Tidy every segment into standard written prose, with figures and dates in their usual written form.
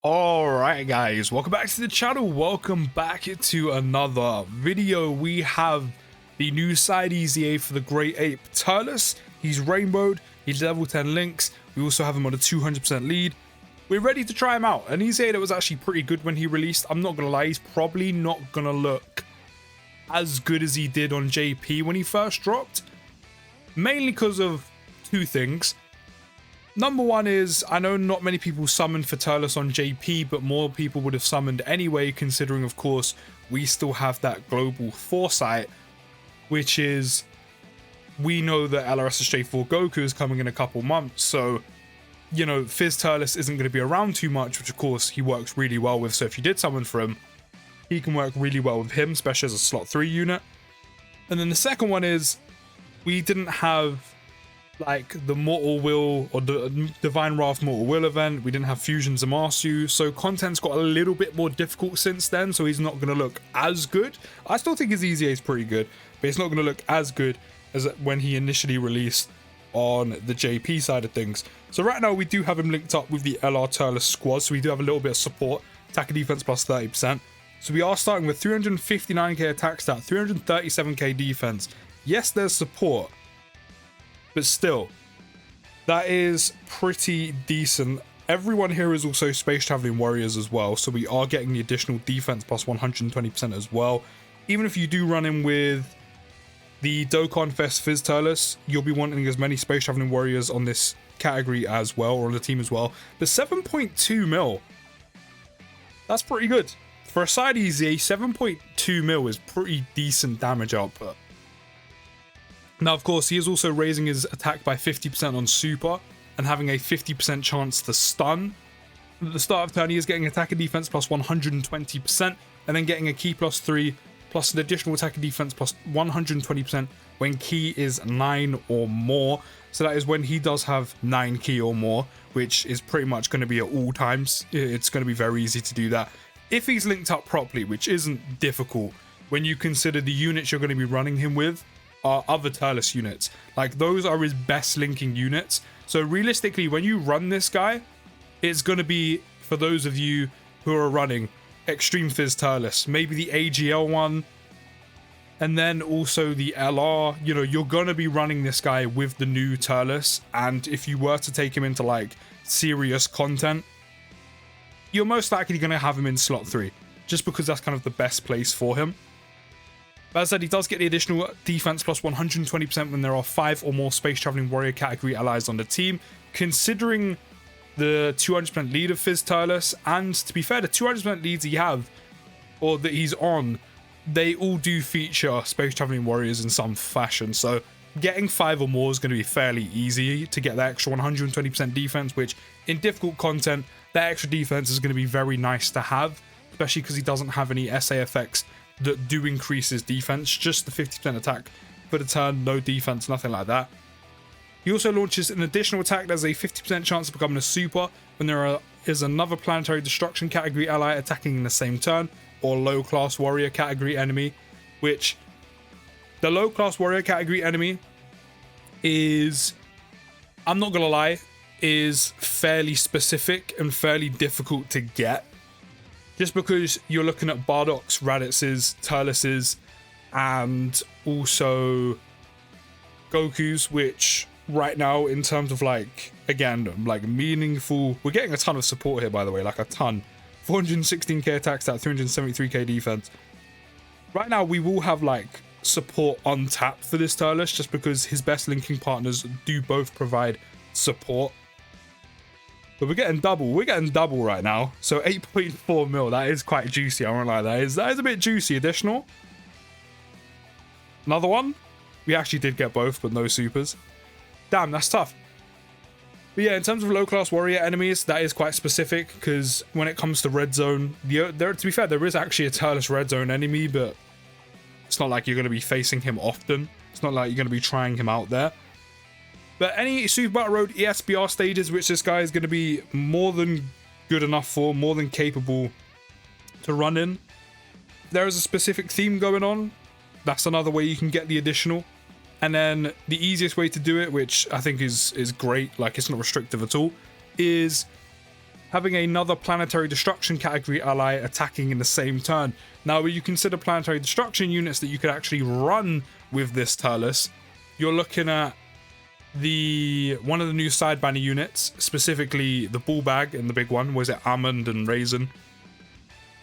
Alright guys, welcome back to the channel, welcome back to another video. We have the new side EZA for the Great Ape Turles. He's rainbowed, he's level 10 links, we also have him on a 200% lead. We're ready to try him out. An EZA that was actually pretty good when he released. I'm not gonna lie, he's probably not gonna look as good as he did on JP when he first dropped. Mainly because of two things. Number one is, I know not many people summoned for Turles on JP, but more people would have summoned anyway, considering, of course, we still have that global foresight, which is, we know that LRSJ4 Goku is coming in a couple months, so, you know, Fizz Turles isn't going to be around too much, which, of course, he works really well with, so if you did summon for him, he can work really well with him, especially as a slot 3 unit. And then the second one is, we didn't have like the Mortal Will or the Divine Wrath Mortal Will event. We didn't have Fusion Zamasu, so content's got a little bit more difficult since then, so he's not going to look as good. I still think his EZA is pretty good, but it's not going to look as good as when he initially released on the JP side of things. So right now we do have him linked up with the LR Turles squad, so we do have a little bit of support, attack and defense plus 30%. So we are starting with 359k attack stat, 337k defense. Yes, there's support, but still, that is pretty decent. Everyone here is also space traveling warriors as well, so we are getting the additional defense plus 120% as well. Even if you do run in with the Dokkan Fest Fizz Turles, you'll be wanting as many space traveling warriors on this category as well, or on the team as well. But 7.2 mil, that's pretty good. For a side EZA, 7.2 mil is pretty decent damage output. Now, of course, he is also raising his attack by 50% on super and having a 50% chance to stun. At the start of turn, he is getting attack and defense plus 120% and then getting a key plus 3 plus an additional attack and defense plus 120% when key is 9 or more. So that is when he does have 9 key or more, which is pretty much going to be at all times. It's going to be very easy to do that if he's linked up properly, which isn't difficult when you consider the units you're going to be running him with are other Turles units. Like, those are his best linking units. So realistically, when you run this guy, it's going to be, for those of you who are running Extreme Fizz Turles, maybe the AGL one, and then also the LR, you know, you're going to be running this guy with the new Turles, and if you were to take him into like serious content, you're most likely going to have him in slot 3, just because that's kind of the best place for him. But as I said, he does get the additional defense plus 120% when there are 5 or more space traveling warrior category allies on the team. Considering the 200% lead of Fizz Turles, and to be fair, the 200% leads he have, or that he's on, they all do feature space traveling warriors in some fashion. So getting 5 or more is going to be fairly easy to get that extra 120% defense, which in difficult content, that extra defense is going to be very nice to have, especially because he doesn't have any SA effects that do increase his defense, just the 50% attack for the turn, no defense, nothing like that. He also launches an additional attack. There's a 50% chance of becoming a super when there is another planetary destruction category ally attacking in the same turn, or low class warrior category enemy, which the low class warrior category enemy is, I'm not gonna lie, is fairly specific and fairly difficult to get. Just because you're looking at Bardock's, Raditz's, Turles's, and also Goku's, which right now, in terms of like, again, like meaningful, we're getting a ton of support here, by the way, like a ton. 416k attack stat, 373k defense. Right now, we will have like support on tap for this Turles, just because his best linking partners do both provide support. But we're getting double right now. So 8.4 mil, that is quite juicy. I won't lie, that is a bit juicy. Additional. Another one. We actually did get both, but no supers. Damn, that's tough. But yeah, in terms of low class warrior enemies, that is quite specific, because when it comes to red zone, to be fair, there is actually a Turles red zone enemy, but it's not like you're going to be facing him often. It's not like you're going to be trying him out there. But any Super Battle Road ESBR stages, which this guy is going to be more than good enough for, more than capable to run in, there is a specific theme going on. That's another way you can get the additional. And then the easiest way to do it, which I think is great, like it's not restrictive at all, is having another planetary destruction category ally attacking in the same turn. Now, when you consider planetary destruction units that you could actually run with this Turles, you're looking at one of the new side banner units, specifically the ball bag and the big one. Was it almond and raisin?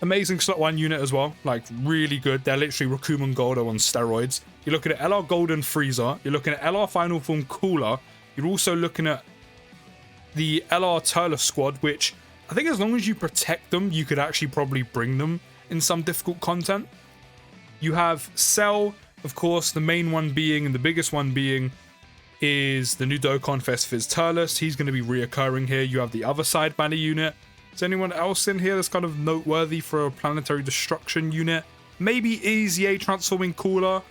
Amazing slot 1 unit as well, like really good. They're literally Rakuman Goldo on steroids. You're looking at LR Golden Freezer. You're looking at LR Final Form Cooler. You're also looking at the LR Turles squad, which I think as long as you protect them, you could actually probably bring them in some difficult content. You have Cell, of course, the main one being, and the biggest one being, is the new Dokkan Fest Fizz Turles. He's going to be reoccurring here. You have the other side banner unit. Is anyone else in here that's kind of noteworthy for a planetary destruction unit? Maybe EZA transforming Cooler.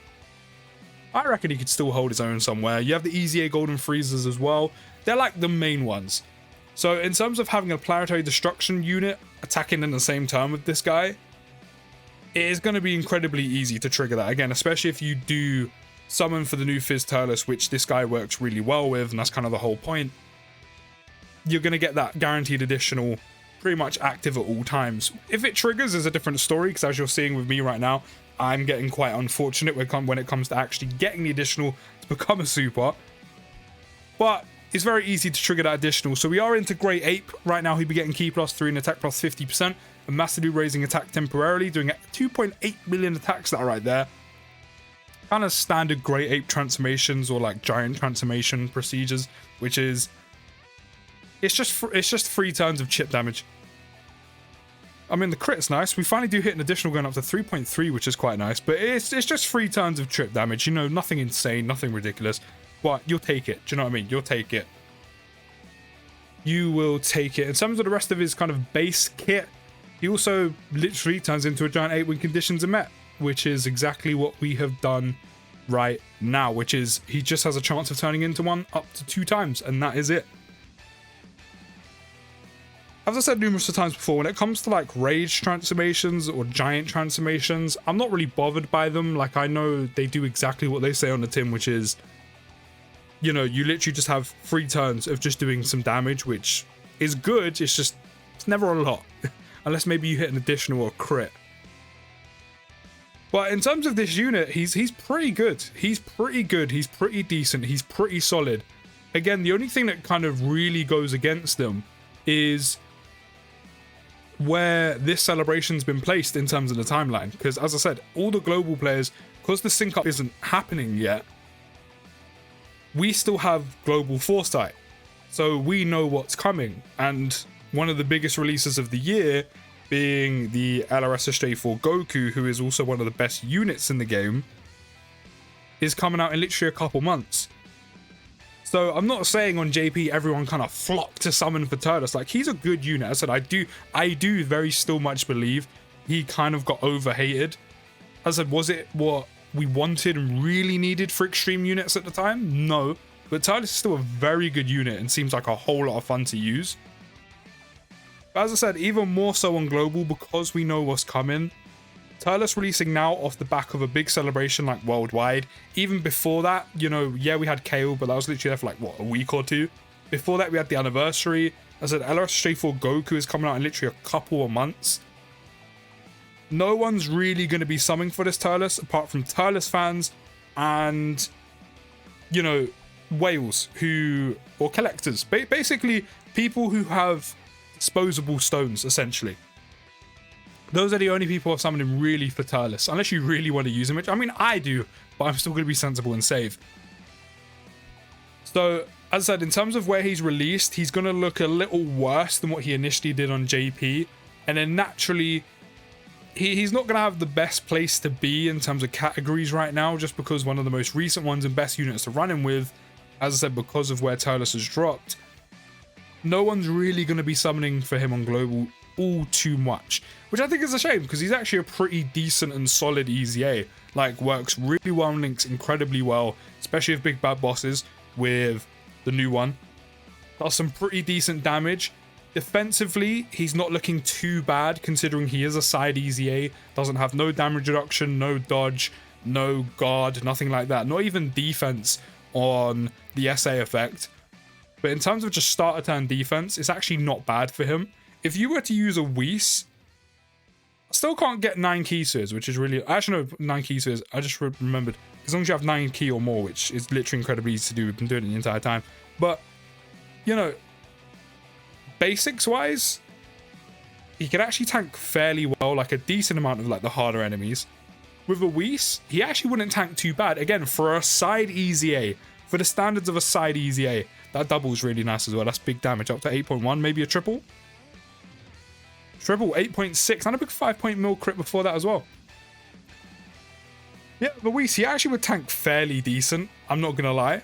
I reckon he could still hold his own somewhere. You have the EZA Golden Freezers as well. They're like the main ones. So in terms of having a planetary destruction unit attacking in the same turn with this guy, it is going to be incredibly easy to trigger that. Again, especially if you do summon for the new Fizz Turles, which this guy works really well with, and that's kind of the whole point. You're going to get that guaranteed additional pretty much active at all times. If it triggers is a different story, because as you're seeing with me right now, I'm getting quite unfortunate when it comes to actually getting the additional to become a super. But it's very easy to trigger that additional. So we are into Great Ape. Right now he'll be getting Key +3 and attack +50%, and massively raising attack temporarily, doing 2.8 million attacks that are right there. Kind of standard Great Ape transformations or like giant transformation procedures, which is it's just 3 turns of chip damage. I mean, the crit's nice. We finally do hit an additional going up to 3.3, which is quite nice, but it's just 3 turns of trip damage. You know, nothing insane, nothing ridiculous, but you'll take it. Do you know what I mean? You'll take it. You will take it. In terms of the rest of his kind of base kit, he also literally turns into a giant ape when conditions are met, which is exactly what we have done right now, which is he just has a chance of turning into one up to 2 times, and that is it. As I said numerous times before, when it comes to like rage transformations or giant transformations, I'm not really bothered by them. Like, I know they do exactly what they say on the tin, which is, you know, you literally just have 3 turns of just doing some damage, which is good. It's never a lot, unless maybe you hit an additional or a crit. But in terms of this unit, he's pretty good. He's pretty good. He's pretty decent. He's pretty solid. Again, the only thing that kind of really goes against them is where this celebration's been placed in terms of the timeline. Because as I said, all the global players, because the sync up isn't happening yet, we still have global foresight. So we know what's coming. And one of the biggest releases of the year being the LRSSJ4 Goku, who is also one of the best units in the game, is coming out in literally a couple months. So I'm not saying on JP everyone kind of flocked to summon for Turles. Like, he's a good unit. I said I do very still much believe he kind of got overhated. I said, was it what we wanted and really needed for extreme units at the time? No, but Turles is still a very good unit and seems like a whole lot of fun to use. But as I said, even more so on global, because we know what's coming. Turles releasing now off the back of a big celebration like worldwide. Even before that, you know, yeah, we had KO, but that was literally there for like, what, a week or 2? Before that, we had the anniversary. As I said, LRSJ4 Goku is coming out in literally a couple of months. No one's really going to be summoning for this Turles, apart from Turles fans and, you know, whales or collectors. Basically, people who have disposable stones, essentially. Those are the only people summoning really for Turles, unless you really want to use him, which, I mean, I do, but I'm still going to be sensible and save. So, as I said, in terms of where he's released, he's going to look a little worse than what he initially did on JP, and then naturally, he's not going to have the best place to be in terms of categories right now, just because one of the most recent ones and best units to run him with, as I said, because of where Turles has dropped, no one's really going to be summoning for him on global all too much, which I think is a shame, because he's actually a pretty decent and solid EZA. Like, works really well and links incredibly well, especially with big bad bosses with the new one. Does some pretty decent damage. Defensively, he's not looking too bad, considering he is a side EZA. Doesn't have no damage reduction, no dodge, no guard, nothing like that. Not even defense on the SA effect. But in terms of just starter turn defense, it's actually not bad for him. if you were to use a Whis, still can't get 9 keys to his, which is really... Actually, no, 9 keys to his. I just remembered. As long as you have 9 key or more, which is literally incredibly easy to do. We've been doing it the entire time. But, you know, basics-wise, he can actually tank fairly well, like a decent amount of like the harder enemies. With a Whis, he actually wouldn't tank too bad. Again, for a side EZA, for the standards of a side EZA, that double is really nice as well. That's big damage, up to 8.1, maybe a triple. Triple 8.6 and a big 5-point mil crit before that as well. Yeah, but Whis, he actually would tank fairly decent. I'm not gonna lie.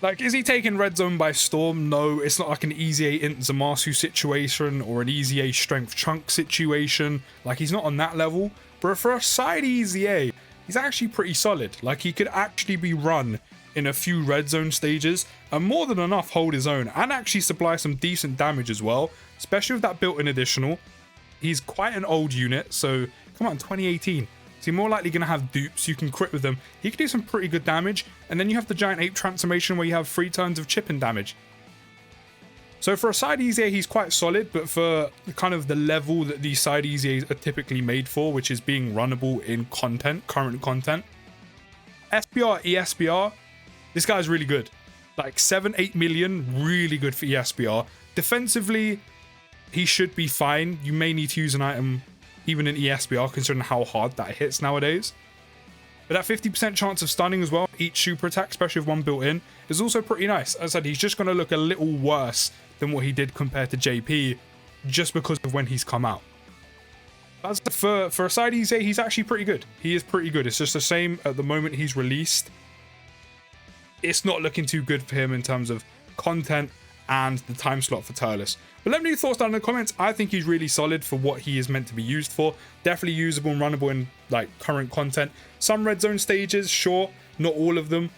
Like, is he taking red zone by storm? No, it's not like an EZA int Zamasu situation or an EZA strength chunk situation. Like, he's not on that level. But for a side EZA, he's actually pretty solid. Like, he could actually be run in a few red zone stages and more than enough hold his own and actually supply some decent damage as well, especially with that built-in additional. He's quite an old unit, so come on, 2018. So you're more likely going to have dupes. You can crit with them. He can do some pretty good damage, and then you have the giant ape transformation where you have 3 turns of chipping damage. So for a side EZA, he's quite solid, but for kind of the level that these side EZAs are typically made for, which is being runnable in content, current content, SPR, ESPR, this guy's really good. Like 7-8 million, really good for ESPR. Defensively, he should be fine. You may need to use an item even in ESPR considering how hard that hits nowadays. But that 50% chance of stunning as well, each super attack, especially with one built in, is also pretty nice. As I said, he's just going to look a little worse than what he did compared to JP just because of when he's come out. As for a side EZA, he's actually pretty good. He is pretty good. It's just the same at the moment he's released. It's not looking too good for him in terms of content and the time slot for Turles. But let me know your thoughts down in the comments. I think he's really solid for what he is meant to be used for. Definitely usable and runnable in like current content. Some red zone stages, sure, not all of them.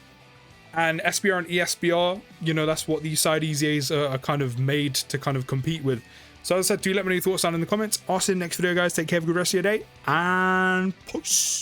And SPR and ESPR, you know, that's what these side EZAs are kind of made to kind of compete with. So as I said, do let me know your thoughts down in the comments. I'll see you in the next video, guys. Take care, have a good rest of your day, and peace.